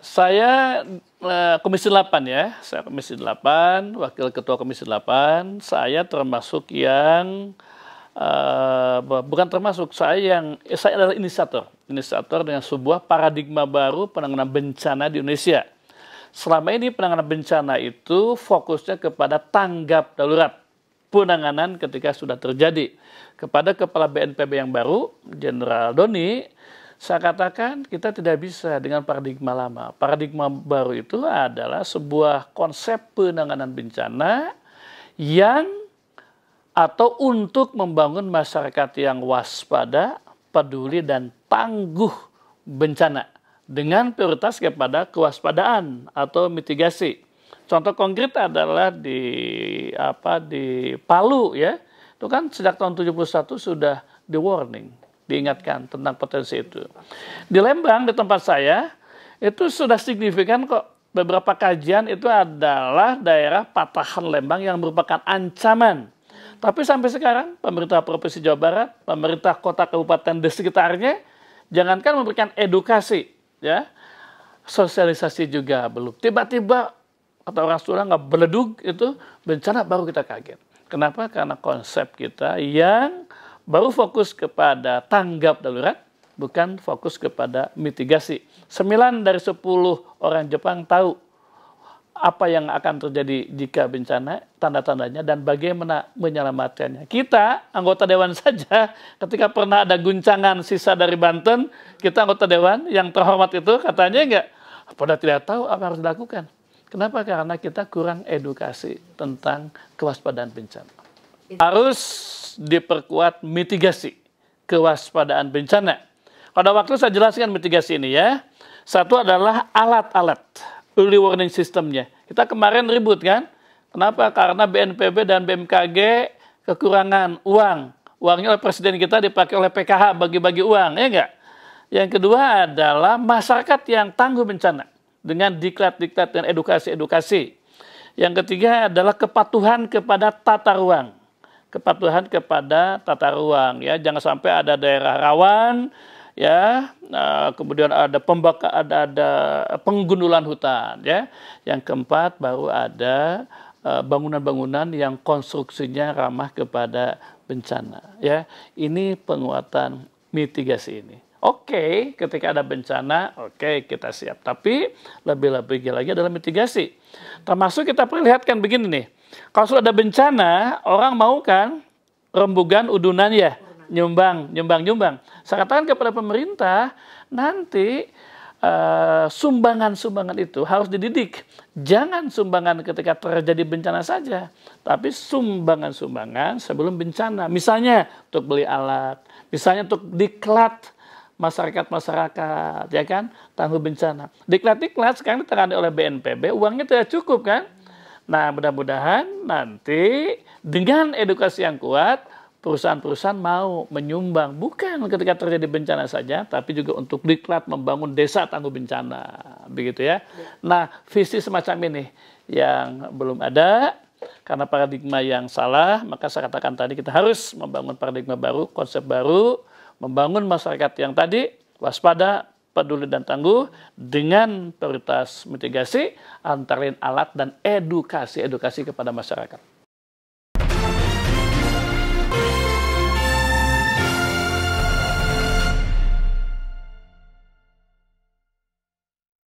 Saya Komisi 8 ya, saya Komisi 8, Wakil Ketua Komisi 8, saya termasuk yang, bukan termasuk, saya adalah inisiator dengan sebuah paradigma baru penanganan bencana di Indonesia. Selama ini penanganan bencana itu fokusnya kepada tanggap darurat, penanganan ketika sudah terjadi. Kepada Kepala BNPB yang baru, Jenderal Doni, saya katakan kita tidak bisa dengan paradigma lama. Paradigma baru itu adalah sebuah konsep penanganan bencana yang atau untuk membangun masyarakat yang waspada, peduli, dan tangguh bencana dengan prioritas kepada kewaspadaan atau mitigasi. Contoh konkret adalah di Palu ya, itu kan sejak tahun 71 sudah di warning, diingatkan tentang potensi itu. Di Lembang, di tempat saya, itu sudah signifikan kok. Beberapa kajian itu adalah daerah patahan Lembang yang merupakan ancaman. Tapi sampai sekarang, pemerintah Provinsi Jawa Barat, pemerintah kota kabupaten di sekitarnya, jangankan memberikan edukasi, ya, sosialisasi juga belum. Tiba-tiba, kata orang Sunda, nggak beledug, itu bencana baru kita kaget. Kenapa? Karena konsep kita yang baru fokus kepada tanggap darurat, bukan fokus kepada mitigasi. 9 dari 10 orang Jepang tahu apa yang akan terjadi jika bencana, tanda-tandanya, dan bagaimana menyelamatkannya. Kita, anggota Dewan saja, ketika pernah ada guncangan sisa dari Banten, kita anggota Dewan yang terhormat itu katanya enggak, pada tidak tahu apa yang harus dilakukan. Kenapa? Karena kita kurang edukasi tentang kewaspadaan bencana. Harus diperkuat mitigasi kewaspadaan bencana. Pada waktu saya jelaskan mitigasi ini ya. Satu adalah alat-alat early warning systemnya. Kita kemarin ribut kan? Kenapa? Karena BNPB dan BMKG kekurangan uang. Uangnya oleh presiden kita dipakai oleh PKH bagi-bagi uang, ya enggak? Yang kedua adalah masyarakat yang tangguh bencana dengan diklat-diklat dan edukasi-edukasi. Yang ketiga adalah kepatuhan kepada tata ruang. Kepatuhan kepada tata ruang ya, jangan sampai ada daerah rawan ya, kemudian ada ada penggundulan hutan ya. Yang keempat baru ada bangunan-bangunan yang konstruksinya ramah kepada bencana ya. Ini penguatan mitigasi ini. Oke, ketika ada bencana, oke, kita siap. Tapi lebih-lebih lagi adalah mitigasi. Termasuk kita perlihatkan begini nih. Kalau sudah ada bencana, orang mau kan rembugan udunan ya, nyumbang. Saya katakan kepada pemerintah, nanti sumbangan-sumbangan itu harus dididik. Jangan sumbangan ketika terjadi bencana saja, tapi sumbangan-sumbangan sebelum bencana. Misalnya untuk beli alat, misalnya untuk diklat masyarakat, ya kan, tangguh bencana. Diklat sekarang ditangani oleh BNPB, uangnya tidak cukup kan? Nah, mudah-mudahan nanti dengan edukasi yang kuat, perusahaan-perusahaan mau menyumbang, bukan ketika terjadi bencana saja, tapi juga untuk diklat membangun desa tangguh bencana, begitu ya. Nah, visi semacam ini yang belum ada, karena paradigma yang salah, maka saya katakan tadi kita harus membangun paradigma baru, konsep baru, membangun masyarakat yang tadi waspada, peduli, dan tangguh dengan prioritas mitigasi antara lain alat dan edukasi kepada masyarakat.